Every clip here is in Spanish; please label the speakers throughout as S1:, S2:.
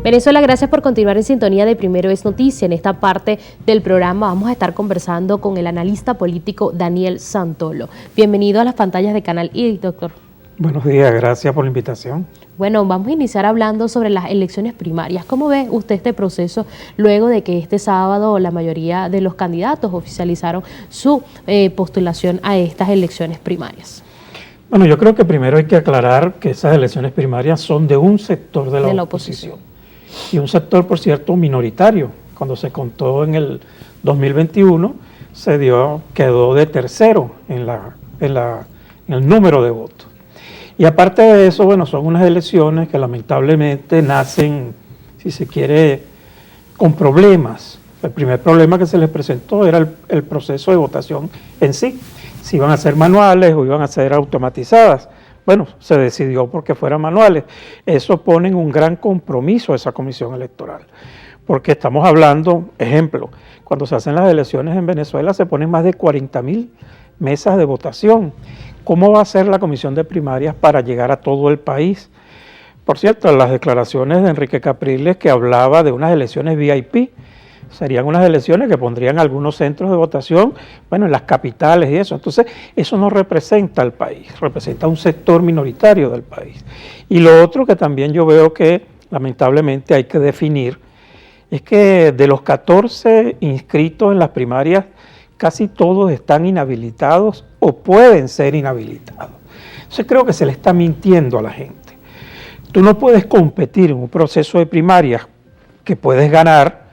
S1: Venezuela, gracias por continuar en sintonía de Primero es Noticia. En esta parte del programa vamos a estar conversando con el analista político Daniel Santolo. Bienvenido a las pantallas de Canal I, doctor.
S2: Buenos días, gracias por la invitación.
S1: Bueno, vamos a iniciar hablando sobre las elecciones primarias. ¿Cómo ve usted este proceso luego de que este sábado la mayoría de los candidatos oficializaron su postulación a estas elecciones primarias?
S2: Bueno, yo creo que primero hay que aclarar que esas elecciones primarias son de un sector de la oposición. Y un sector, por cierto, minoritario. Cuando se contó en el 2021, quedó de tercero en el número de votos. Y aparte de eso, bueno, son unas elecciones que lamentablemente nacen, si se quiere, con problemas. El primer problema que se les presentó era el proceso de votación en sí, si iban a ser manuales o iban a ser automatizadas. Bueno, se decidió porque fueran manuales. Eso pone en un gran compromiso a esa comisión electoral, porque estamos hablando, ejemplo, cuando se hacen las elecciones en Venezuela se ponen más de 40.000 mesas de votación. ¿Cómo va a ser la comisión de primarias para llegar a todo el país? Por cierto, las declaraciones de Enrique Capriles, que hablaba de unas elecciones VIP, serían unas elecciones que pondrían algunos centros de votación, bueno, en las capitales y eso. Entonces, eso no representa al país, representa un sector minoritario del país. Y lo otro que también yo veo que lamentablemente hay que definir es que de los 14 inscritos en las primarias, casi todos están inhabilitados o pueden ser inhabilitados. Entonces, creo que se le está mintiendo a la gente. Tú no puedes competir en un proceso de primarias que puedes ganar,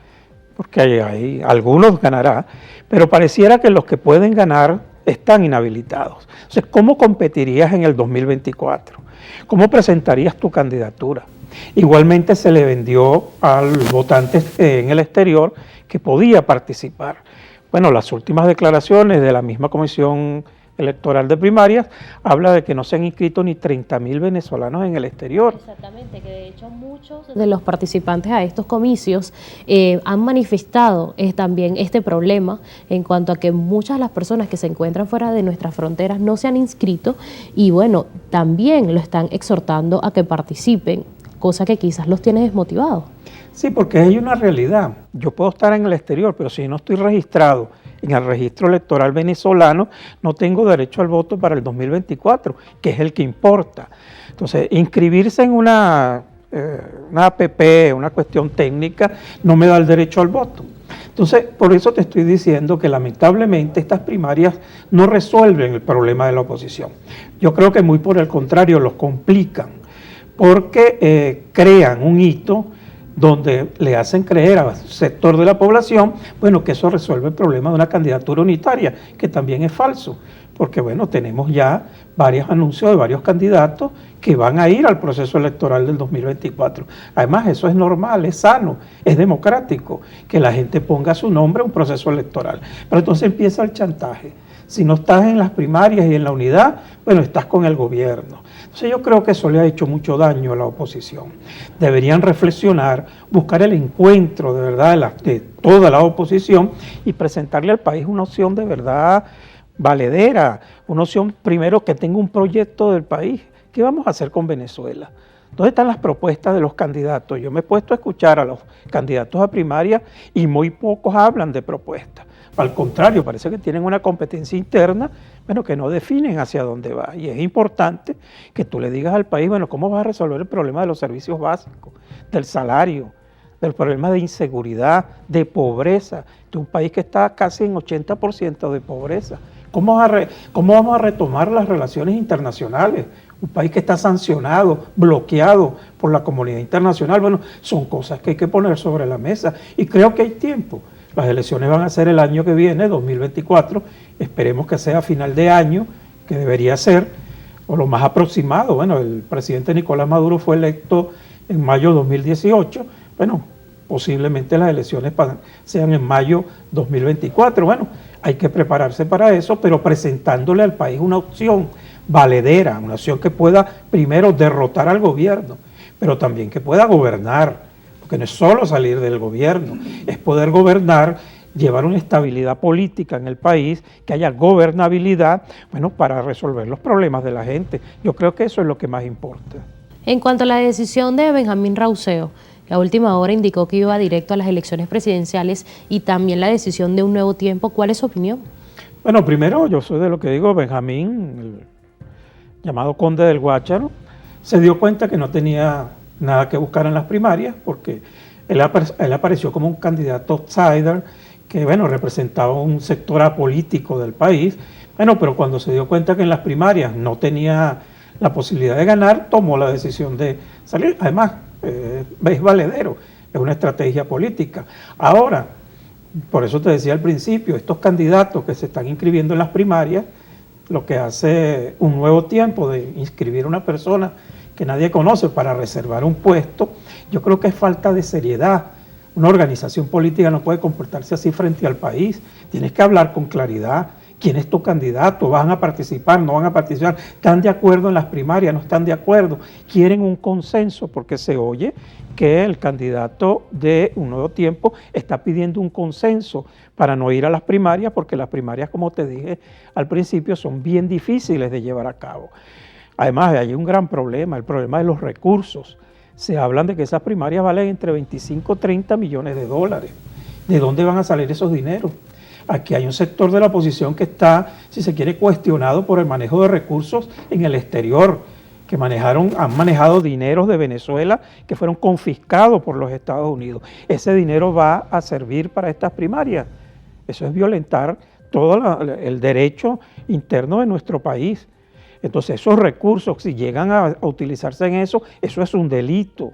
S2: porque hay algunos ganará, pero pareciera que los que pueden ganar están inhabilitados. Entonces, ¿cómo competirías en el 2024? ¿Cómo presentarías tu candidatura? Igualmente se le vendió al votante en el exterior que podía participar. Bueno, las últimas declaraciones de la misma Comisión Electoral de Primarias habla de que no se han inscrito ni 30.000 venezolanos en el exterior.
S1: Exactamente, que de hecho muchos de los participantes a estos comicios han manifestado también este problema en cuanto a que muchas de las personas que se encuentran fuera de nuestras fronteras no se han inscrito y bueno, también lo están exhortando a que participen, cosa que quizás los tiene desmotivados.
S2: Sí, porque hay una realidad. Yo puedo estar en el exterior, pero si no estoy registrado en el registro electoral venezolano, no tengo derecho al voto para el 2024, que es el que importa. Entonces, inscribirse en una APP, una cuestión técnica, no me da el derecho al voto. Entonces, por eso te estoy diciendo que lamentablemente estas primarias no resuelven el problema de la oposición. Yo creo que muy por el contrario, los complican, porque crean un hito donde le hacen creer a un sector de la población, bueno, que eso resuelve el problema de una candidatura unitaria, que también es falso, porque bueno, tenemos ya varios anuncios de varios candidatos que van a ir al proceso electoral del 2024. Además, eso es normal, es sano, es democrático, que la gente ponga su nombre a un proceso electoral. Pero entonces empieza el chantaje. Si no estás en las primarias y en la unidad, bueno, estás con el gobierno. Entonces yo creo que eso le ha hecho mucho daño a la oposición. Deberían reflexionar, buscar el encuentro de verdad de toda la oposición y presentarle al país una opción de verdad valedera, una opción primero que tenga un proyecto del país. ¿Qué vamos a hacer con Venezuela? ¿Dónde están las propuestas de los candidatos? Yo me he puesto a escuchar a los candidatos a primaria y muy pocos hablan de propuestas. Al contrario, parece que tienen una competencia interna, bueno, que no definen hacia dónde va. Y es importante que tú le digas al país, bueno, ¿cómo vas a resolver el problema de los servicios básicos, del salario, del problema de inseguridad, de pobreza, de un país que está casi en 80% de pobreza? ¿Cómo vamos a retomar las relaciones internacionales? Un país que está sancionado, bloqueado por la comunidad internacional. Bueno, son cosas que hay que poner sobre la mesa y creo que hay tiempo. Las elecciones van a ser el año que viene, 2024, esperemos que sea a final de año, que debería ser, o lo más aproximado. Bueno, el presidente Nicolás Maduro fue electo en mayo de 2018, bueno, posiblemente las elecciones sean en mayo 2024, bueno, hay que prepararse para eso, pero presentándole al país una opción valedera, una opción que pueda primero derrotar al gobierno, pero también que pueda gobernar, porque no es solo salir del gobierno, es poder gobernar, llevar una estabilidad política en el país, que haya gobernabilidad, bueno, para resolver los problemas de la gente. Yo creo que eso es lo que más importa.
S1: En cuanto a la decisión de Benjamín Rauseo, a última hora indicó que iba directo a las elecciones presidenciales y también la decisión de un nuevo tiempo. ¿Cuál es su opinión?
S2: Bueno, primero yo soy de lo que digo, Benjamín, el llamado Conde del Guácharo, se dio cuenta que no tenía nada que buscar en las primarias porque él apareció como un candidato outsider que, bueno, representaba un sector apolítico del país. Bueno, pero cuando se dio cuenta que en las primarias no tenía la posibilidad de ganar, tomó la decisión de salir. Además, es valedero, es una estrategia política. Ahora, por eso te decía al principio, estos candidatos que se están inscribiendo en las primarias, lo que hace un nuevo tiempo de inscribir a una persona que nadie conoce para reservar un puesto, yo creo que es falta de seriedad. Una organización política no puede comportarse así frente al país. Tienes que hablar con claridad. ¿Quién es tu candidato? ¿Van a participar? ¿No van a participar? ¿Están de acuerdo en las primarias? ¿No están de acuerdo? ¿Quieren un consenso? Porque se oye que el candidato de Un Nuevo Tiempo está pidiendo un consenso para no ir a las primarias, porque las primarias, como te dije al principio, son bien difíciles de llevar a cabo. Además, hay un gran problema, el problema de los recursos. Se hablan de que esas primarias valen entre 25 y 30 millones de dólares. ¿De dónde van a salir esos dineros? Aquí hay un sector de la oposición que está, si se quiere, cuestionado por el manejo de recursos en el exterior, que han manejado dineros de Venezuela que fueron confiscados por los Estados Unidos. Ese dinero va a servir para estas primarias. Eso es violentar todo el derecho interno de nuestro país. Entonces esos recursos, si llegan a utilizarse en eso, eso es un delito.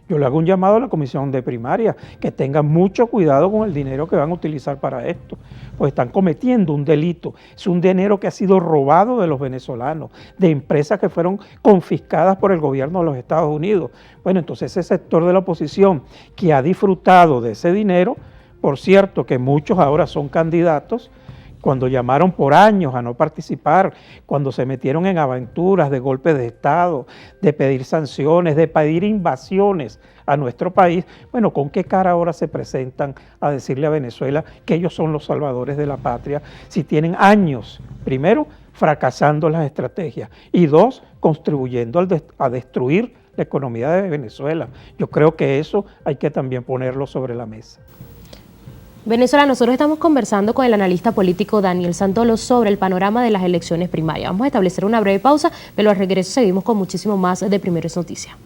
S2: Yo le hago un llamado a la Comisión de Primaria, que tengan mucho cuidado con el dinero que van a utilizar para esto, pues están cometiendo un delito. Es un dinero que ha sido robado de los venezolanos, de empresas que fueron confiscadas por el gobierno de los Estados Unidos. Bueno, entonces ese sector de la oposición que ha disfrutado de ese dinero, por cierto que muchos ahora son candidatos, cuando llamaron por años a no participar, cuando se metieron en aventuras de golpe de Estado, de pedir sanciones, de pedir invasiones a nuestro país, bueno, ¿con qué cara ahora se presentan a decirle a Venezuela que ellos son los salvadores de la patria si tienen años, primero, fracasando las estrategias y dos, contribuyendo a destruir la economía de Venezuela? Yo creo que eso hay que también ponerlo sobre la mesa.
S1: Venezuela, nosotros estamos conversando con el analista político Daniel Santolo sobre el panorama de las elecciones primarias. Vamos a establecer una breve pausa, pero al regreso seguimos con muchísimo más de Primero es Noticia.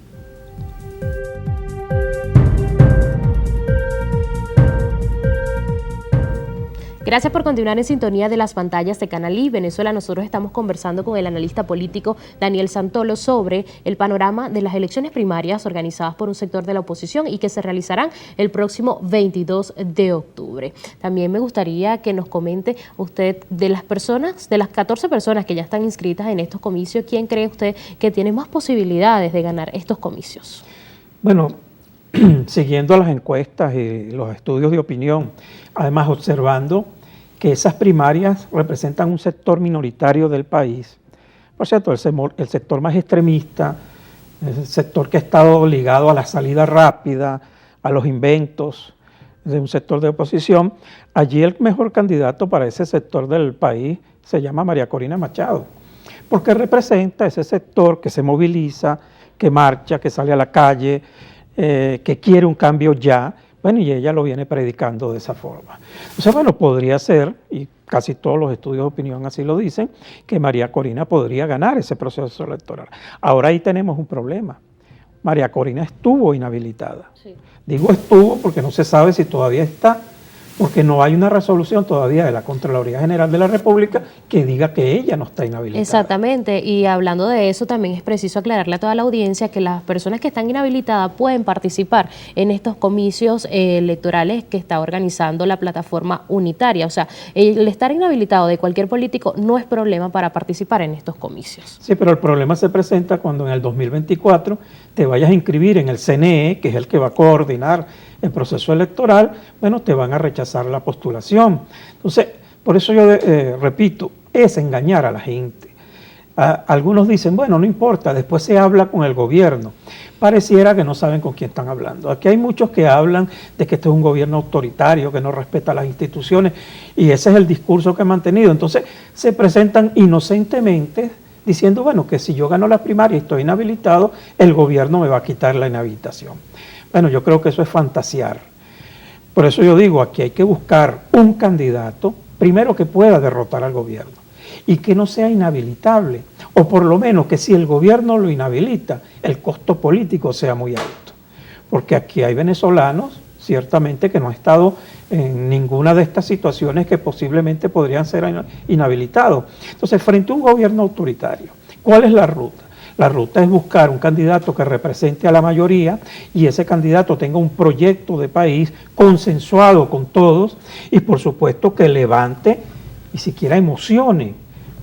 S1: Gracias por continuar en sintonía de las pantallas de Canal I. Venezuela, nosotros estamos conversando con el analista político Daniel Santolo sobre el panorama de las elecciones primarias organizadas por un sector de la oposición y que se realizarán el próximo 22 de octubre. También me gustaría que nos comente usted de las 14 personas que ya están inscritas en estos comicios, ¿quién cree usted que tiene más posibilidades de ganar estos comicios?
S2: Bueno, siguiendo las encuestas y los estudios de opinión, además observando que esas primarias representan un sector minoritario del país. Por cierto, el sector más extremista, el sector que ha estado ligado a la salida rápida, a los inventos de un sector de oposición, allí el mejor candidato para ese sector del país se llama María Corina Machado, porque representa ese sector que se moviliza, que marcha, que sale a la calle, que quiere un cambio ya. Bueno, y ella lo viene predicando de esa forma. Entonces, bueno, podría ser, y casi todos los estudios de opinión así lo dicen, que María Corina podría ganar ese proceso electoral. Ahora ahí tenemos un problema. María Corina estuvo inhabilitada. Sí. Digo estuvo porque no se sabe si todavía está, porque no hay una resolución todavía de la Contraloría General de la República que diga que ella no está inhabilitada.
S1: Exactamente, y hablando de eso también es preciso aclararle a toda la audiencia que las personas que están inhabilitadas pueden participar en estos comicios electorales que está organizando la plataforma unitaria. O sea, el estar inhabilitado de cualquier político no es problema para participar en estos comicios.
S2: Sí, pero el problema se presenta cuando en el 2024 te vayas a inscribir en el CNE, que es el que va a coordinar el proceso electoral, bueno, te van a rechazar la postulación. Entonces, por eso yo repito, es engañar a la gente. Algunos dicen, bueno, no importa, después se habla con el gobierno. Pareciera que no saben con quién están hablando. Aquí hay muchos que hablan de que este es un gobierno autoritario, que no respeta las instituciones, y ese es el discurso que han mantenido. Entonces, se presentan inocentemente diciendo, bueno, que si yo gano las primarias y estoy inhabilitado, el gobierno me va a quitar la inhabilitación. Bueno, yo creo que eso es fantasear. Por eso yo digo, aquí hay que buscar un candidato, primero que pueda derrotar al gobierno y que no sea inhabilitable, o por lo menos que si el gobierno lo inhabilita, el costo político sea muy alto. Porque aquí hay venezolanos, ciertamente, que no han estado en ninguna de estas situaciones que posiblemente podrían ser inhabilitados. Entonces, frente a un gobierno autoritario, ¿cuál es la ruta? La ruta es buscar un candidato que represente a la mayoría y ese candidato tenga un proyecto de país consensuado con todos y por supuesto que levante y siquiera emocione.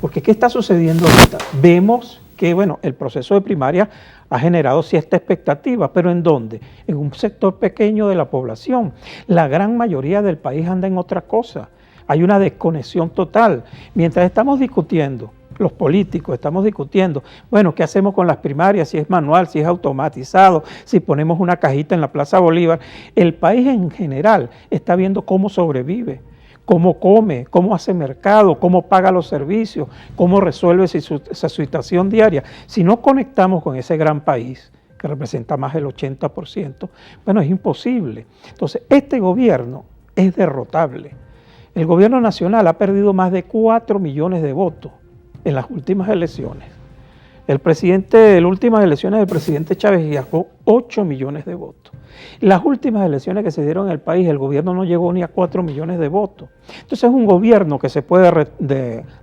S2: Porque ¿qué está sucediendo ahorita? Vemos que bueno, el proceso de primaria ha generado cierta expectativa, pero ¿en dónde? En un sector pequeño de la población. La gran mayoría del país anda en otra cosa. Hay una desconexión total. Mientras estamos discutiendo, los políticos estamos discutiendo, bueno, ¿qué hacemos con las primarias? Si es manual, si es automatizado, si ponemos una cajita en la Plaza Bolívar. El país en general está viendo cómo sobrevive, cómo come, cómo hace mercado, cómo paga los servicios, cómo resuelve esa situación diaria. Si no conectamos con ese gran país, que representa más del 80%, bueno, es imposible. Entonces, este gobierno es derrotable. El gobierno nacional ha perdido más de 4 millones de votos en las últimas elecciones. Las últimas elecciones del presidente Chávez sacó 8 millones de votos. Las últimas elecciones que se dieron en el país, el gobierno no llegó ni a 4 millones de votos. Entonces es un gobierno que se puede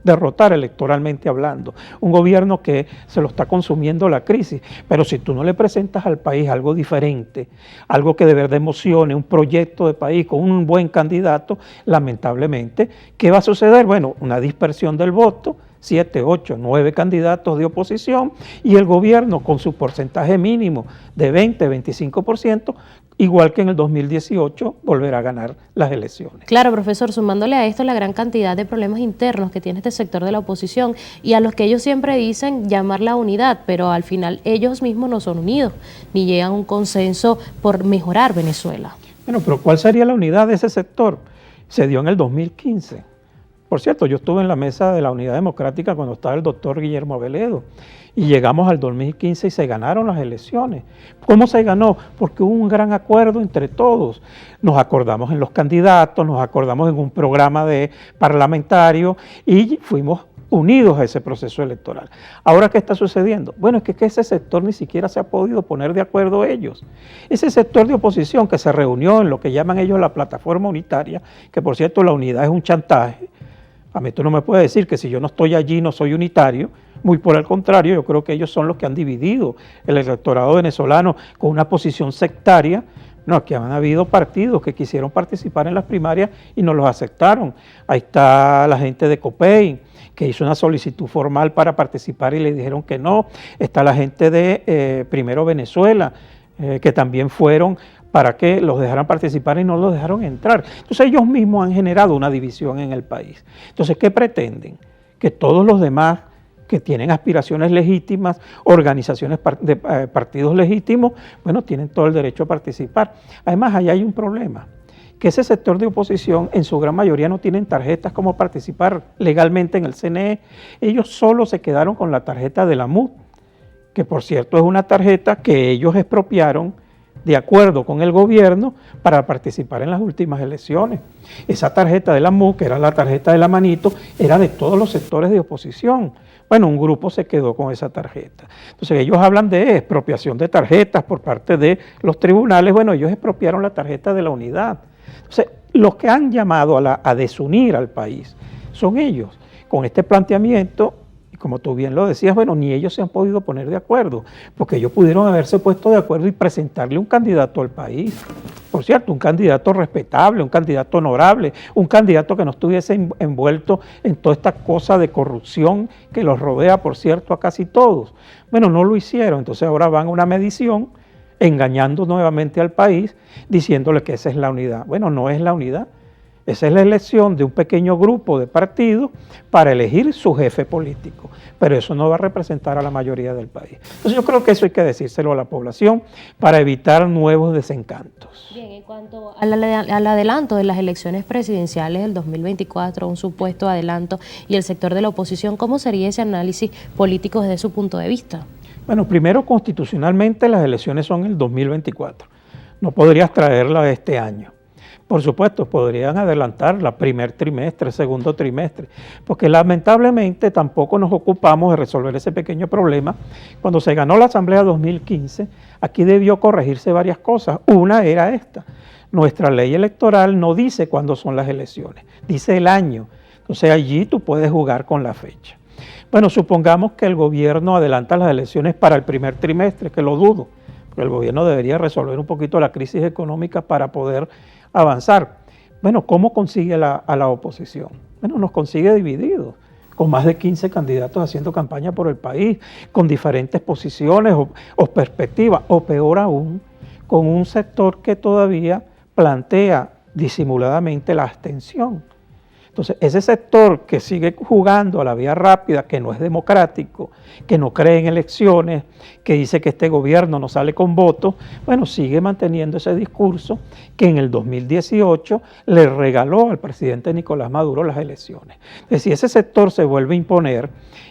S2: derrotar electoralmente hablando, un gobierno que se lo está consumiendo la crisis, pero si tú no le presentas al país algo diferente, algo que de verdad emocione, un proyecto de país con un buen candidato, lamentablemente, ¿qué va a suceder? Bueno, una dispersión del voto, 7, 8, 9 candidatos de oposición y el gobierno con su porcentaje mínimo de 20, 25%, igual que en el 2018, volverá a ganar las elecciones.
S1: Claro, profesor, sumándole a esto la gran cantidad de problemas internos que tiene este sector de la oposición y a los que ellos siempre dicen llamar la unidad, pero al final ellos mismos no son unidos, ni llegan a un consenso por mejorar Venezuela.
S2: Bueno, pero ¿cuál sería la unidad de ese sector? Se dio en el 2015. Por cierto, yo estuve en la mesa de la Unidad Democrática cuando estaba el doctor Guillermo Veledo y llegamos al 2015 y se ganaron las elecciones. ¿Cómo se ganó? Porque hubo un gran acuerdo entre todos. Nos acordamos en los candidatos, nos acordamos en un programa parlamentario y fuimos unidos a ese proceso electoral. ¿Ahora qué está sucediendo? Bueno, es que ese sector ni siquiera se ha podido poner de acuerdo ellos. Ese sector de oposición que se reunió en lo que llaman ellos la plataforma unitaria, que por cierto la unidad es un chantaje. A mí tú no me puedes decir que si yo no estoy allí no soy unitario, muy por el contrario, yo creo que ellos son los que han dividido el electorado venezolano con una posición sectaria. No, aquí han habido partidos que quisieron participar en las primarias y no los aceptaron. Ahí está la gente de COPEI, que hizo una solicitud formal para participar y le dijeron que no. Está la gente de Primero Venezuela, que también fueron para que los dejaran participar y no los dejaron entrar. Entonces ellos mismos han generado una división en el país. Entonces, ¿qué pretenden? Que todos los demás que tienen aspiraciones legítimas, organizaciones de partidos legítimos, bueno, tienen todo el derecho a participar. Además, ahí hay un problema, que ese sector de oposición en su gran mayoría no tienen tarjetas como participar legalmente en el CNE. Ellos solo se quedaron con la tarjeta de la MUD, que por cierto es una tarjeta que ellos expropiaron de acuerdo con el gobierno para participar en las últimas elecciones. Esa tarjeta de la MUD, que era la tarjeta de la manito, era de todos los sectores de oposición. Bueno, un grupo se quedó con esa tarjeta. Entonces ellos hablan de expropiación de tarjetas por parte de los tribunales. Bueno, ellos expropiaron la tarjeta de la unidad. Entonces, los que han llamado a desunir al país son ellos. Con este planteamiento, como tú bien lo decías, bueno, ni ellos se han podido poner de acuerdo, porque ellos pudieron haberse puesto de acuerdo y presentarle un candidato al país. Por cierto, un candidato respetable, un candidato honorable, un candidato que no estuviese envuelto en toda esta cosa de corrupción que los rodea, por cierto, a casi todos. Bueno, no lo hicieron, entonces ahora van a una medición, engañando nuevamente al país, diciéndole que esa es la unidad. Bueno, no es la unidad. Esa es la elección de un pequeño grupo de partidos para elegir su jefe político, pero eso no va a representar a la mayoría del país. Entonces yo creo que eso hay que decírselo a la población para evitar nuevos desencantos.
S1: Bien, en cuanto al adelanto de las elecciones presidenciales del 2024, un supuesto adelanto, y el sector de la oposición, ¿cómo sería ese análisis político desde su punto de vista?
S2: Bueno, primero constitucionalmente las elecciones son el 2024. no podrías traerla este año. Por supuesto, podrían adelantarla primer trimestre, segundo trimestre, porque lamentablemente tampoco nos ocupamos de resolver ese pequeño problema. Cuando se ganó la Asamblea 2015, aquí debió corregirse varias cosas. Una era esta: nuestra ley electoral no dice cuándo son las elecciones, dice el año. Entonces allí tú puedes jugar con la fecha. Bueno, supongamos que el gobierno adelanta las elecciones para el primer trimestre, que lo dudo, porque el gobierno debería resolver un poquito la crisis económica para poder avanzar. Bueno, ¿cómo consigue a la oposición? Bueno, nos consigue divididos, con más de 15 candidatos haciendo campaña por el país, con diferentes posiciones o perspectivas, o peor aún, con un sector que todavía plantea disimuladamente la abstención. Entonces, ese sector que sigue jugando a la vía rápida, que no es democrático, que no cree en elecciones, que dice que este gobierno no sale con votos, bueno, sigue manteniendo ese discurso que en el 2018 le regaló al presidente Nicolás Maduro las elecciones. Entonces, si ese sector se vuelve a imponer,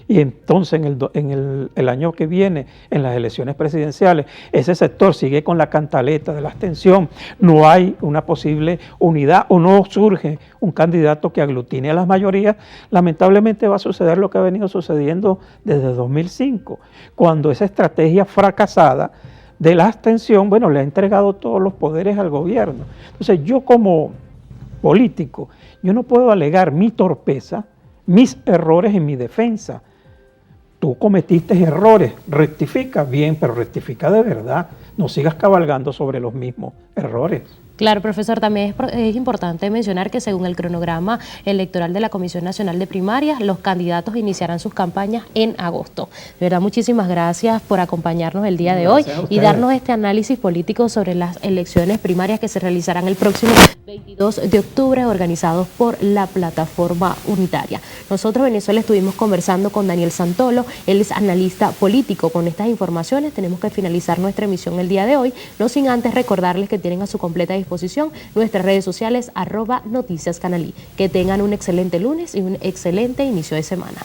S2: y entonces en el año que viene, en las elecciones presidenciales, ese sector sigue con la cantaleta de la abstención, no hay una posible unidad o no surge un candidato que aglutine a las mayorías, lamentablemente va a suceder lo que ha venido sucediendo desde 2005, cuando esa estrategia fracasada de la abstención, bueno, le ha entregado todos los poderes al gobierno. Entonces yo como político, yo no puedo alegar mi torpeza, mis errores en mi defensa. Tú cometiste errores, rectifica bien, pero rectifica de verdad, no sigas cabalgando sobre los mismos errores.
S1: Claro, profesor, también es importante mencionar que según el cronograma electoral de la Comisión Nacional de Primarias, los candidatos iniciarán sus campañas en agosto. De verdad, muchísimas gracias por acompañarnos el día de hoy y darnos este análisis político sobre las elecciones primarias que se realizarán el próximo 22 de octubre, organizados por la Plataforma Unitaria. Nosotros, Venezuela, estuvimos conversando con Daniel Santolo, él es analista político. Con estas informaciones tenemos que finalizar nuestra emisión el día de hoy, no sin antes recordarles que tienen a su completa disposición nuestras redes sociales @noticiascanalí. Que tengan un excelente lunes y un excelente inicio de semana.